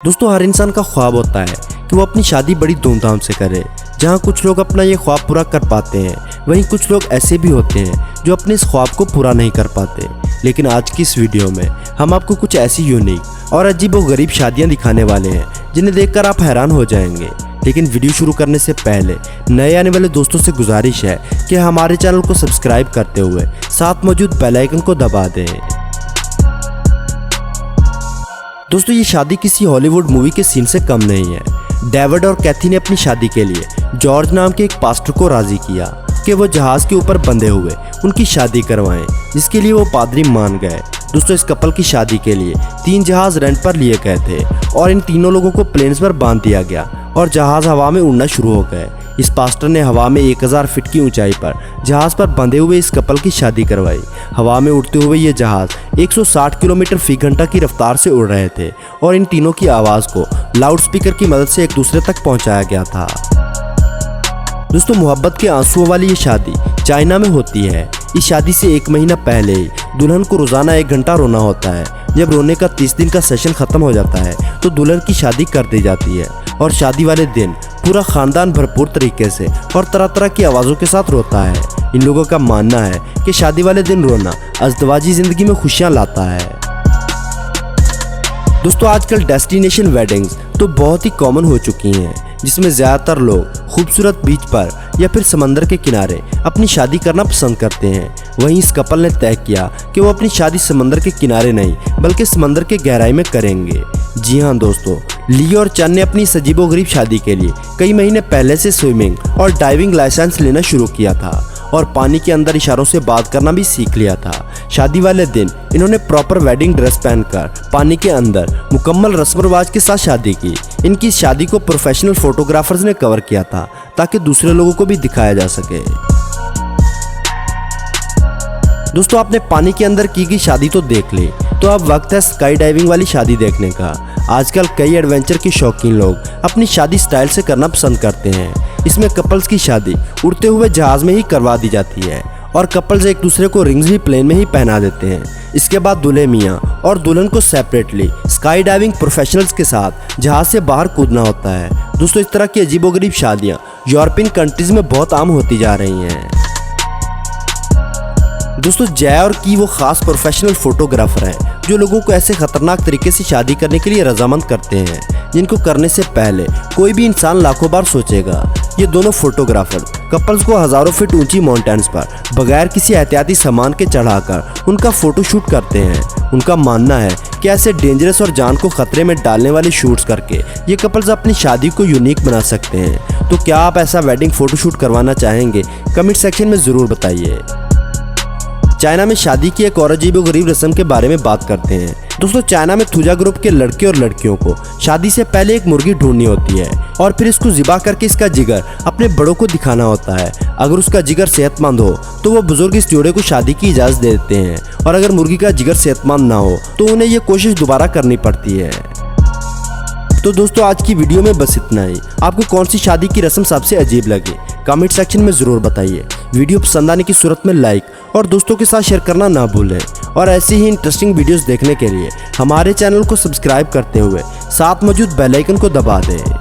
दोस्तों हर इंसान का ख्वाब होता है कि वो अपनी शादी बड़ी धूमधाम से करे। जहाँ कुछ लोग अपना ये ख्वाब पूरा कर पाते हैं, वहीं कुछ लोग ऐसे भी होते हैं जो अपने इस ख्वाब को पूरा नहीं कर पाते। लेकिन आज की इस वीडियो में हम आपको कुछ ऐसी यूनिक और अजीबोगरीब शादियाँ दिखाने वाले हैं जिन्हें देखकर आप हैरान हो जाएंगे। लेकिन वीडियो शुरू करने से पहले नए आने वाले दोस्तों से गुजारिश है कि हमारे चैनल को सब्सक्राइब करते हुए साथ मौजूद बेल आइकन को दबा दें। दोस्तों ये शादी किसी हॉलीवुड मूवी के सीन से कम नहीं है। डेविड और कैथी ने अपनी शादी के लिए जॉर्ज नाम के एक पास्टर को राजी किया कि वो जहाज के ऊपर बंधे हुए उनकी शादी करवाएं, जिसके लिए वो पादरी मान गए। दोस्तों इस कपल की शादी के लिए 3 जहाज रेंट पर लिए गए थे और इन तीनों लोगों को प्लेन्स पर बांध दिया गया और जहाज हवा में उड़ना शुरू हो गए। इस पास्टर ने हवा में 1000 फीट की ऊंचाई पर जहाज पर बंधे हुए इस कपल की शादी करवाई। हवा में उड़ते हुए ये जहाज 160 किलोमीटर फी घंटा की रफ्तार से उड़ रहे थे और इन तीनों की आवाज़ को लाउडस्पीकर की मदद से एक दूसरे तक पहुंचाया गया था। दोस्तों मोहब्बत के आंसुओं वाली ये शादी चाइना में होती है। इस शादी से 1 महीना पहले ही दुल्हन को रोजाना 1 घंटा रोना होता है। जब रोने का 30 दिन का सेशन खत्म हो जाता है तो दुल्हन की शादी कर दी जाती है और शादी वाले दिन पूरा खानदान भरपूर तरीके से और तरह तरह की आवाज़ों के साथ रोता है। इन लोगों का मानना है कि शादी वाले दिन रोना अज़दवाजी ज़िंदगी में खुशियाँ लाता है। दोस्तों आजकल डेस्टिनेशन वेडिंग्स तो बहुत ही कॉमन हो चुकी हैं, जिसमें ज़्यादातर लोग खूबसूरत बीच पर या फिर समंदर के किनारे अपनी शादी करना पसंद करते हैं। वहीं इस कपल ने तय किया कि वो अपनी शादी समंदर के किनारे नहीं बल्कि समंदर के गहराई में करेंगे। जी हाँ दोस्तों, ली और चन ने अपनी अजीबोगरीब शादी के लिए कई महीने पहले से स्विमिंग और डाइविंग लाइसेंस लेना शुरू किया था और पानी के अंदर इशारों से बात करना भी सीख लिया था। शादी वाले दिन इन्होंने प्रॉपर वेडिंग ड्रेस पहनकर पानी के अंदर मुकम्मल रस्म रिवाज के साथ शादी की। इनकी शादी को प्रोफेशनल फोटोग्राफर्स ने कवर किया था ताकि दूसरे लोगों को भी दिखाया जा सके। दोस्तों आपने पानी के अंदर की गई शादी तो देख ली, तो अब वक्त है स्काई डाइविंग वाली शादी देखने का। आजकल कई एडवेंचर के शौकीन लोग अपनी शादी स्टाइल से करना पसंद करते हैं। इसमें कपल्स की शादी उड़ते हुए जहाज में ही करवा दी जाती है और कपल्स एक दूसरे को रिंग्स भी प्लेन में ही पहना देते हैं। इसके बाद दूल्हे मियाँ और दुल्हन को सेपरेटली स्काई डाइविंग प्रोफेशनल्स के साथ जहाज से बाहर कूदना होता है। दोस्तों इस तरह की अजीबोगरीब शादियाँ यूरोपियन कंट्रीज में बहुत आम होती जा रही हैं। दोस्तों जय और की वो खास प्रोफेशनल फोटोग्राफर हैं जो लोगों को ऐसे खतरनाक तरीके से शादी करने के लिए रजामंद करते हैं जिनको करने से पहले कोई भी इंसान लाखों बार सोचेगा। ये दोनों फोटोग्राफर कपल्स को हजारों फीट ऊंची माउंटेन्स पर बगैर किसी एहतियाती सामान के चढ़ाकर उनका फोटो शूट करते हैं। उनका मानना है कि ऐसे डेंजरस और जान को खतरे में डालने वाले शूट्स करके ये कपल्स अपनी शादी को यूनिक बना सकते हैं। तो क्या आप ऐसा वेडिंग फोटो शूट करवाना चाहेंगे? कमेंट सेक्शन में ज़रूर बताइए। चाइना में शादी की एक और अजीबोगरीब रस्म के बारे में बात करते हैं। दोस्तों चाइना में थुजा ग्रुप के लड़के और लड़कियों को शादी से पहले एक मुर्गी ढूंढनी होती है और फिर इसको ज़िबा करके इसका जिगर अपने बड़ों को दिखाना होता है। अगर उसका जिगर सेहतमंद हो तो वो बुजुर्ग इस जोड़े को शादी की इजाज़त दे देते हैं और अगर मुर्गी का जिगर सेहतमंद ना हो तो उन्हें ये कोशिश दोबारा करनी पड़ती है। तो दोस्तों आज की वीडियो में बस इतना ही। आपको कौन सी शादी की रस्म सबसे अजीब लगी? कमेंट सेक्शन में ज़रूर बताइए। वीडियो पसंद आने की सूरत में लाइक और दोस्तों के साथ शेयर करना ना भूलें और ऐसी ही इंटरेस्टिंग वीडियोस देखने के लिए हमारे चैनल को सब्सक्राइब करते हुए साथ मौजूद बेल आइकन को दबा दें।